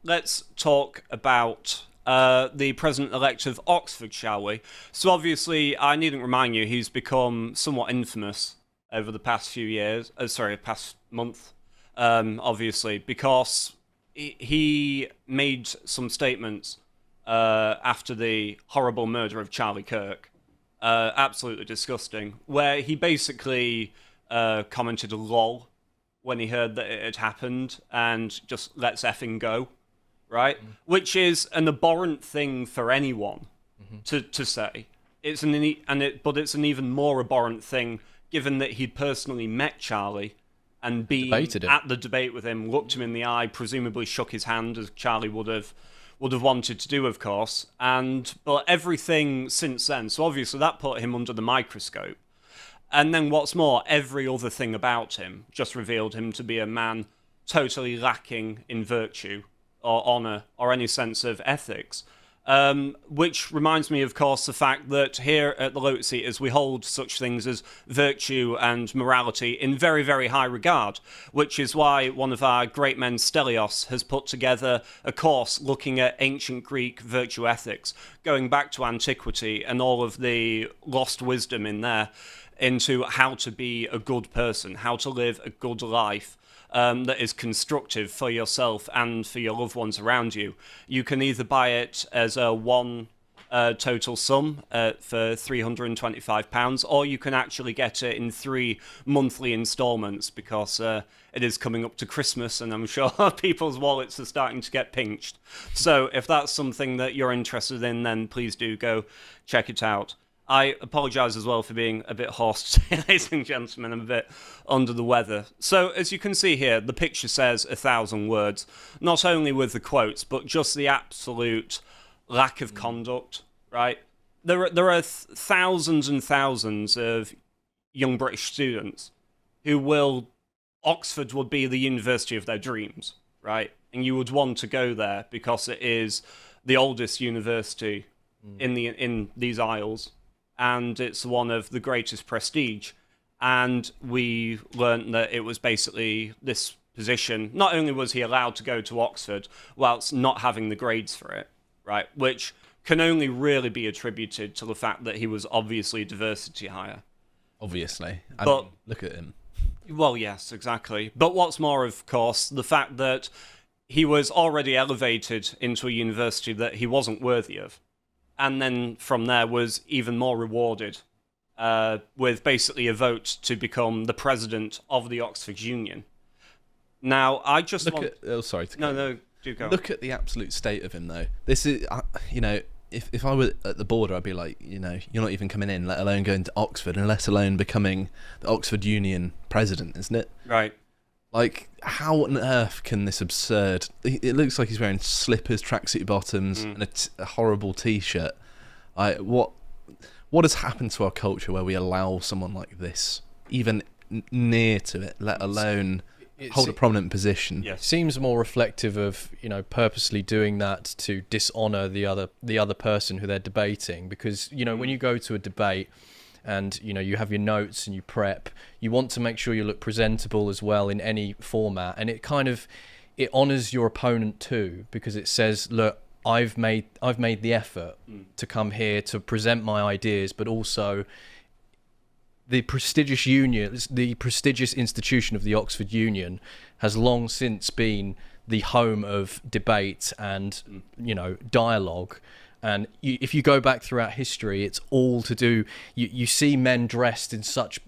let's talk about the president-elect of Oxford, shall we? So obviously, I needn't remind you, he's become somewhat infamous over the past few years. Past month, obviously, because he made some statements after the horrible murder of Charlie Kirk. Absolutely disgusting, where he basically commented lol when he heard that it had happened and just let's effing go, right? Mm-hmm. Which is an abhorrent thing for anyone to say. But it's an even more abhorrent thing given that he'd personally met Charlie and been at the debate with him, looked him in the eye, presumably shook his hand as Charlie would have wanted to do, of course. But everything since then, so obviously that put him under the microscope. And then what's more, every other thing about him just revealed him to be a man totally lacking in virtue or honour or any sense of ethics. Which reminds me, of course, the fact that here at the Lotus Eaters we hold such things as virtue and morality in very, very high regard, which is why one of our great men, Stelios, has put together a course looking at ancient Greek virtue ethics, going back to antiquity and all of the lost wisdom in there, into how to be a good person, how to live a good life that is constructive for yourself and for your loved ones around you. You can either buy it as a one total sum for £325, or you can actually get it in 3 monthly instalments because it is coming up to Christmas and I'm sure people's wallets are starting to get pinched. So if that's something that you're interested in, then please do go check it out. I apologise as well for being a bit hoarse today, ladies and gentlemen. I'm a bit under the weather. So, as you can see here, the picture says 1,000 words, not only with the quotes, but just the absolute lack of conduct, right? There are thousands and thousands of young British students Oxford would be the university of their dreams, right? And you would want to go there because it is the oldest university in these Isles. And it's one of the greatest prestige. And we learnt that it was basically this position. Not only was he allowed to go to Oxford whilst not having the grades for it, right, which can only really be attributed to the fact that he was obviously a diversity hire. Obviously. I mean, look at him. Well, yes, exactly. But what's more, of course, the fact that he was already elevated into a university that he wasn't worthy of. And then from there was even more rewarded with basically a vote to become the president of the Oxford Union. Now, I just No, do go. Look at the absolute state of him, though. This is, if I were at the border, I'd be like, you're not even coming in, let alone going to Oxford, and let alone becoming the Oxford Union president, isn't it? Right. Like, how on earth can this absurd... It looks like he's wearing slippers, tracksuit bottoms, and a horrible T-shirt. What has happened to our culture where we allow someone like this, even near to it, let alone hold a prominent position? Yes. Seems more reflective of, purposely doing that to dishonour the other person who they're debating. Because, when you go to a debate... and you have your notes and you prep, you want to make sure you look presentable as well in any format, and it honours your opponent too, because it says, look, I've made the effort to come here to present my ideas, but also the prestigious institution of the Oxford Union has long since been the home of debate and dialogue. And if you go back throughout history, it's all to do... You see men dressed in such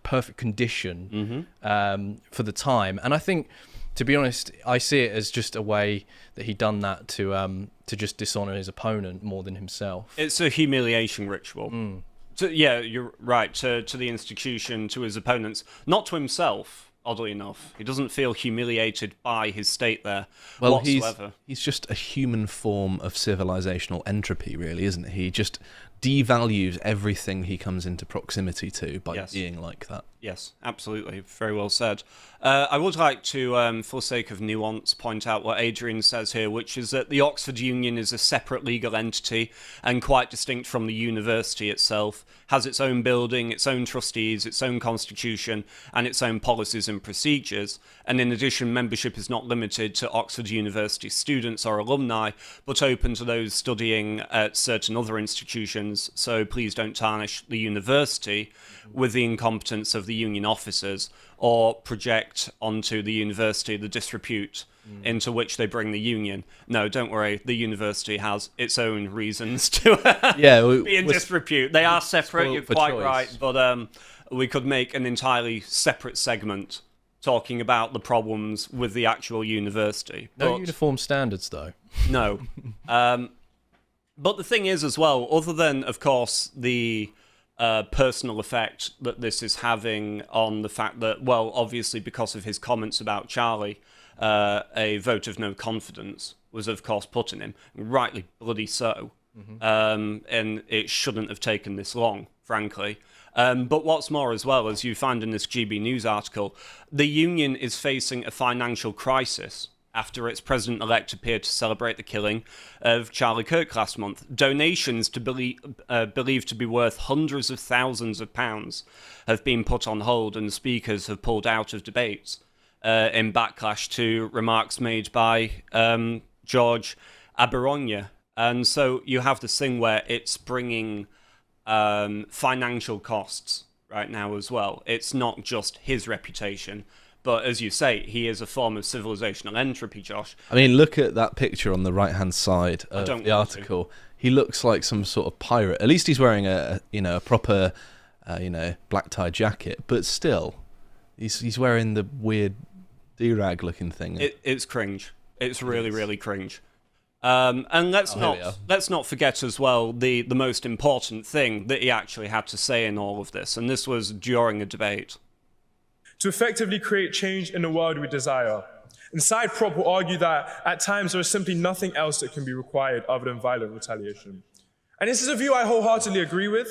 perfect condition for the time. And I think, to be honest, I see it as just a way that he done that to just dishonour his opponent more than himself. It's a humiliation ritual. Yeah, you're right. To the institution, to his opponents, not to himself. Oddly enough, he doesn't feel humiliated by his state there whatsoever. He's just a human form of civilizational entropy, really, isn't he? He just devalues everything he comes into proximity to by being like that. Yes, absolutely. Very well said. I would like to, for the sake of nuance, point out what Adrian says here, which is that the Oxford Union is a separate legal entity and quite distinct from the university itself, has its own building, its own trustees, its own constitution, and its own policies and procedures. And in addition, membership is not limited to Oxford University students or alumni, but open to those studying at certain other institutions. So please don't tarnish the university with the incompetence of the union officers, or project onto the university the disrepute into which they bring the union. No, don't worry. The university has its own reasons to be in disrepute. They are separate, you're quite right, but we could make an entirely separate segment talking about the problems with the actual university. No uniform standards, though. No. But the thing is as well, other than, of course, the personal effect that this is having on the fact that, well, obviously because of his comments about Charlie, a vote of no confidence was, of course, put in him, rightly bloody so, and it shouldn't have taken this long, frankly. But what's more as well, as you find in this GB News article, the union is facing a financial crisis after its president-elect appeared to celebrate the killing of Charlie Kirk last month. Donations to believed to be worth hundreds of thousands of pounds have been put on hold, and speakers have pulled out of debates in backlash to remarks made by George Aberonia. And so you have this thing where it's bringing financial costs right now as well. It's not just his reputation, but as you say, he is a form of civilizational entropy, Josh. I mean, look at that picture on the right-hand side of the article. He looks like some sort of pirate. At least he's wearing a proper black tie jacket, but still, he's wearing the weird do-rag looking thing. It's cringe. It's really, really cringe. And let's not forget as well the most important thing that he actually had to say in all of this, and this was during a debate. To effectively create change in the world we desire. And Side Prop will argue that at times there is simply nothing else that can be required other than violent retaliation. And this is a view I wholeheartedly agree with.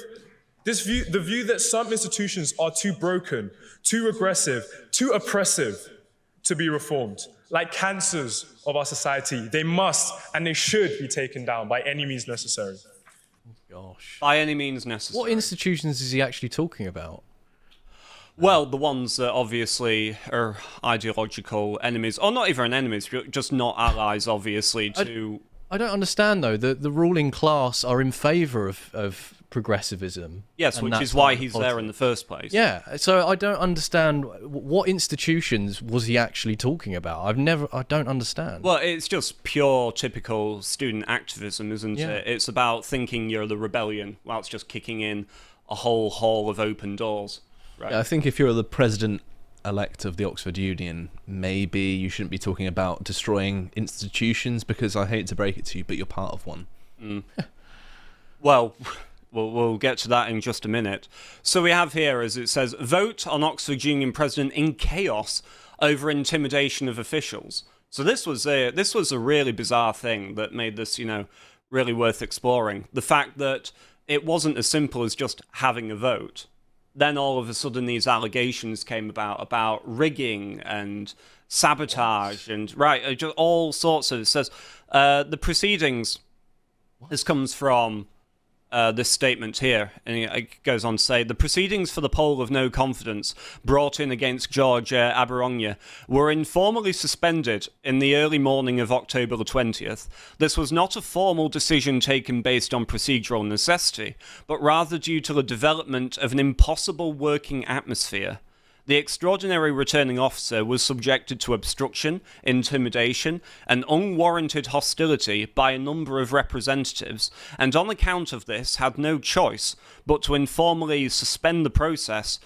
The view that some institutions are too broken, too regressive, too oppressive to be reformed. Like cancers of our society, they must and they should be taken down by any means necessary. Gosh. By any means necessary. What institutions is he actually talking about? Well, the ones that obviously are ideological enemies, or not even enemies, just not allies, obviously, to... I don't understand, though. The ruling class are in favour of progressivism. Yes, which is why he's there in the first place. Yeah, so I don't understand what institutions was he actually talking about. I don't understand. Well, it's just pure, typical student activism, isn't it? It's about thinking you're the rebellion, while it's just kicking in a whole hall of open doors. Right. Yeah, I think if you're the president-elect of the Oxford Union, maybe you shouldn't be talking about destroying institutions, because I hate to break it to you, but you're part of one. Well, we'll get to that in just a minute. So we have here, as it says, vote on Oxford Union president in chaos over intimidation of officials. So this was a really bizarre thing that made this, really worth exploring. The fact that it wasn't as simple as just having a vote. Then all of a sudden these allegations came about rigging and sabotage and just all sorts of... It says the proceedings... This comes from this statement here, and it goes on to say, the proceedings for the poll of no confidence brought in against George Aberonia were informally suspended in the early morning of October the 20th. This was not a formal decision taken based on procedural necessity, but rather due to the development of an impossible working atmosphere. The extraordinary returning officer was subjected to obstruction, intimidation, and unwarranted hostility by a number of representatives, and on account of this had no choice but to informally suspend the process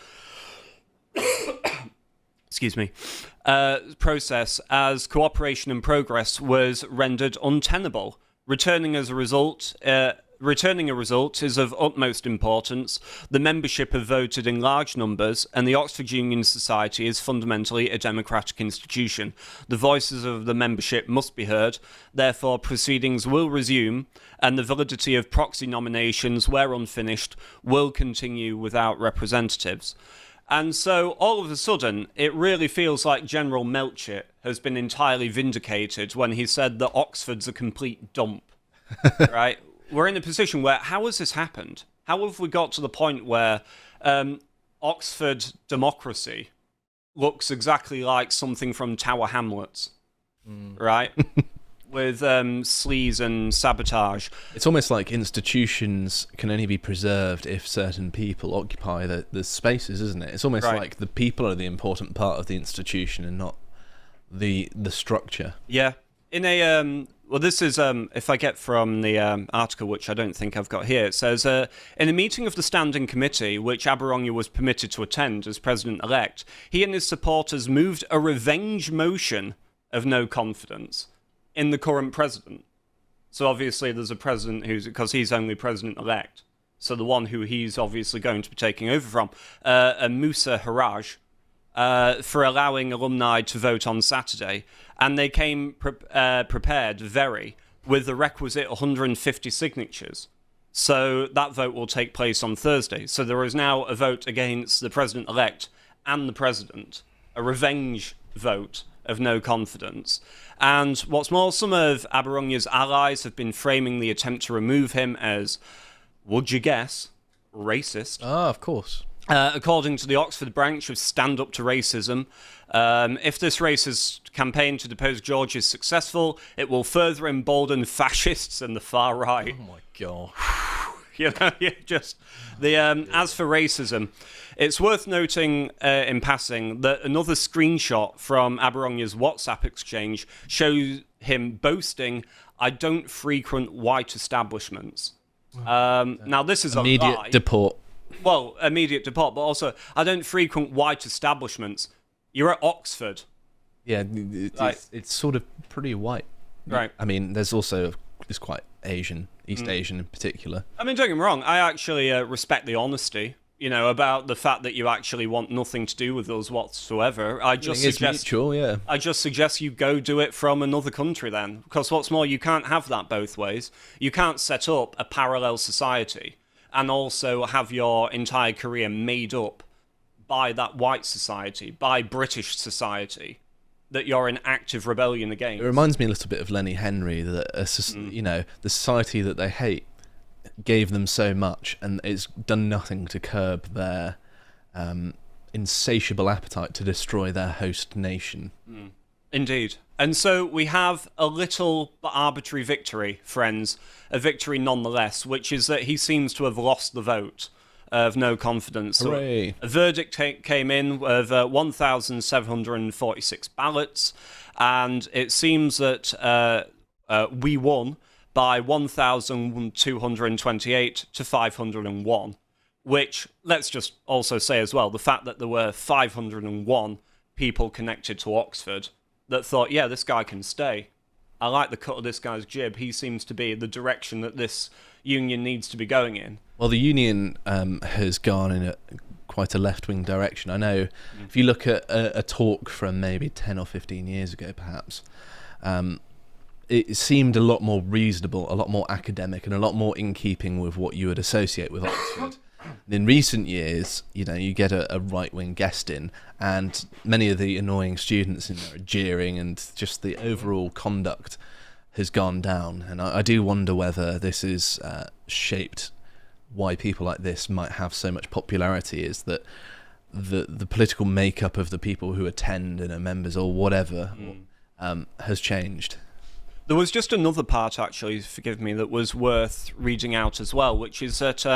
process as cooperation and progress was rendered untenable. Returning a result is of utmost importance. The membership have voted in large numbers, and the Oxford Union Society is fundamentally a democratic institution. The voices of the membership must be heard. Therefore, proceedings will resume, and the validity of proxy nominations, where unfinished, will continue without representatives. And so, all of a sudden, it really feels like General Melchett has been entirely vindicated when he said that Oxford's a complete dump, right? We're in a position where, how has this happened? How have we got to the point where Oxford democracy looks exactly like something from Tower Hamlets, right? With sleaze and sabotage. It's almost like institutions can only be preserved if certain people occupy the spaces, isn't it? It's almost Right. like the people are the important part of the institution and not the structure. Yeah. In a well, this is if I get from the article, which I don't think I've got here. It says in a meeting of the standing committee, which Aberonye was permitted to attend as president-elect, he and his supporters moved a revenge motion of no confidence in the current president. So obviously, there's a president because he's only president-elect. So the one who he's obviously going to be taking over from, Musa Haraj. For allowing alumni to vote on Saturday, and they came prepared with the requisite 150 signatures. So that vote will take place on Thursday. So there is now a vote against the president-elect and the president, a revenge vote of no confidence. And what's more, some of Aberonye's allies have been framing the attempt to remove him as, would you guess, racist. Ah, of course. According to the Oxford branch of Stand Up to Racism, if this racist campaign to depose George is successful, it will further embolden fascists and the far right. Oh my god. You know, just the as for racism, it's worth noting in passing that another screenshot from Aberonye's WhatsApp exchange shows him boasting, "I don't frequent white establishments." Now this is a lie. Immediate deport. Well, immediate deport, but also, I don't frequent white establishments. You're at Oxford. Yeah, Right. it's sort of pretty white. Right. I mean, there's also it's quite Asian, East Asian in particular. I mean, don't get me wrong, I actually respect the honesty, you know, about the fact that you actually want nothing to do with us whatsoever. I just It's suggest mutual, yeah. I just suggest you go do it from another country then. Because what's more, you can't have that both ways. You can't set up a parallel society and also have your entire career made up by that white society, by British society, that you're in active rebellion against. It reminds me a little bit of Lenny Henry, that you know, the society that they hate gave them so much, and it's done nothing to curb their insatiable appetite to destroy their host nation. Indeed. And so we have a little but arbitrary victory, friends, a victory nonetheless, which is that he seems to have lost the vote of no confidence. Hooray. So a verdict came in of 1,746 ballots, and it seems that we won by 1,228 to 501, which, let's just also say as well, the fact that there were 501 people connected to Oxford that thought, yeah, this guy can stay. I like the cut of this guy's jib. He seems to be the direction that this union needs to be going in. Well, the union has gone in quite a left-wing direction. I know if you look at a talk from maybe 10 or 15 years ago, perhaps, it seemed a lot more reasonable, a lot more academic, and a lot more in keeping with what you would associate with Oxford. In recent years, you know, you get a right-wing guest in, and many of the annoying students in there are jeering, and just the overall conduct has gone down. And I do wonder whether this is shaped why people like this might have so much popularity, is that the political makeup of the people who attend and are members or whatever has changed. There was just another part, actually, forgive me, that was worth reading out as well, which is that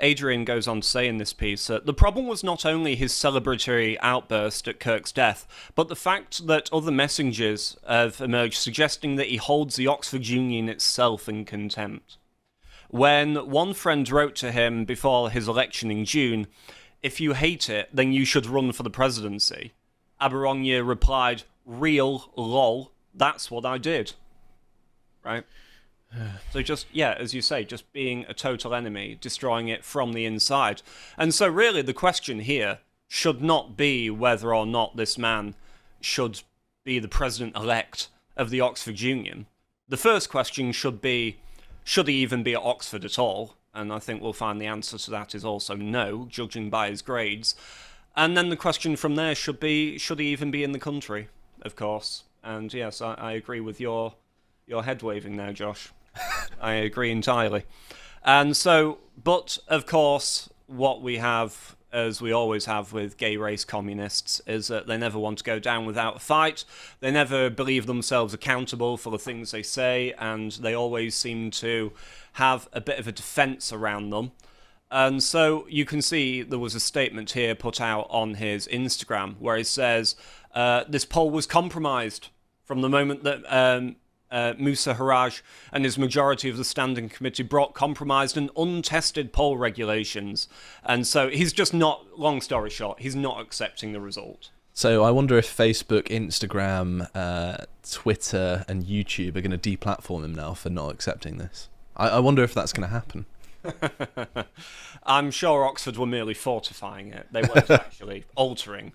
Adrian goes on to say in this piece that the problem was not only his celebratory outburst at Kirk's death, but the fact that other messengers have emerged suggesting that he holds the Oxford Union itself in contempt. When one friend wrote to him before his election in June, "If you hate it, then you should run for the presidency," Aberonye replied, "Real lol, that's what I did." Right? So just, yeah, as you say, just being a total enemy, destroying it from the inside. And so really the question here should not be whether or not this man should be the president-elect of the Oxford Union. The first question should be, should he even be at Oxford at all? And I think we'll find the answer to that is also no, judging by his grades. And then the question from there should be, should he even be in the country, of course. And yes, I agree with your head waving now, Josh. I agree entirely. And so, but of course, what we have as we always have with gay race communists, is that they never want to go down without a fight. They never believe themselves accountable for the things they say, and they always seem to have a bit of a defense around them. And so you can see there was a statement here put out on his Instagram where he says, this poll was compromised from the moment that Musa Haraj and his majority of the standing committee brought compromised and untested poll regulations. And so he's just not, long story short, he's not accepting the result. So I wonder if Facebook, Instagram, Twitter and YouTube are going to deplatform him now for not accepting this. I wonder if that's going to happen. I'm sure Oxford were merely fortifying it. They weren't actually altering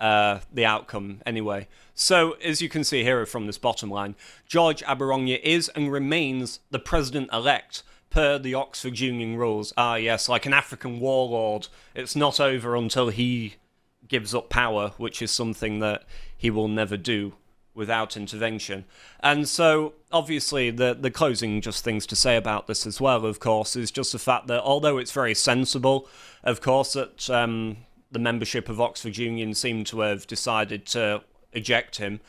the outcome anyway. So, as you can see here from this bottom line, George Aberonye is and remains the president-elect per the Oxford Union rules. Ah, yes, like an African warlord. It's not over until he gives up power, which is something that he will never do without intervention. And so, obviously, the closing just things to say about this as well, of course, is just the fact that although it's very sensible, of course, that the membership of Oxford Union seem to have decided to eject him,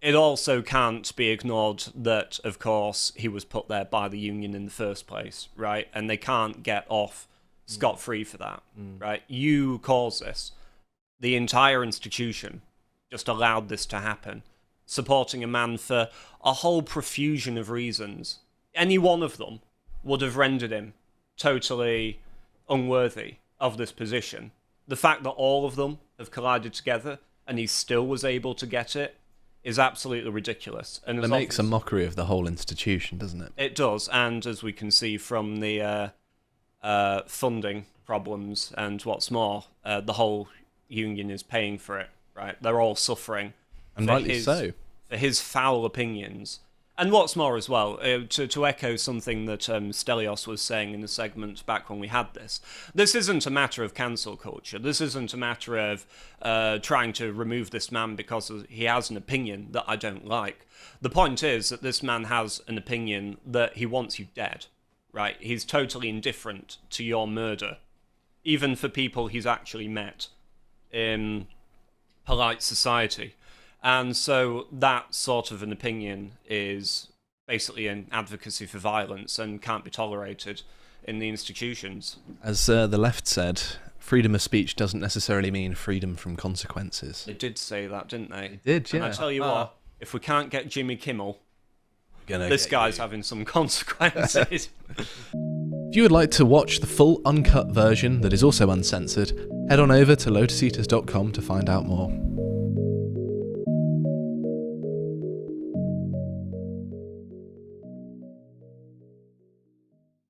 it also can't be ignored that, of course, he was put there by the union in the first place, right? And they can't get off scot-free for that, right? You caused this. The entire institution just allowed this to happen, supporting a man for a whole profusion of reasons. Any one of them would have rendered him totally unworthy of this position. The fact that all of them have collided together and he still was able to get it is absolutely ridiculous. And it makes a mockery of the whole institution, doesn't it? It does, and as we can see from the funding problems and what's more, the whole union is paying for it, right? They're all suffering. And rightly so. For his foul opinions. And what's more as well, to echo something that Stelios was saying in the segment back when we had this isn't a matter of cancel culture. This isn't a matter of trying to remove this man because he has an opinion that I don't like. The point is that this man has an opinion that he wants you dead, right? He's totally indifferent to your murder, even for people he's actually met in polite society. And so that sort of an opinion is basically an advocacy for violence and can't be tolerated in the institutions. As the left said, freedom of speech doesn't necessarily mean freedom from consequences. They did say that, didn't they? They did, yeah. And I tell you what, if we can't get Jimmy Kimmel, this guy's having some consequences. If you would like to watch the full uncut version that is also uncensored, head on over to lotuseaters.com to find out more.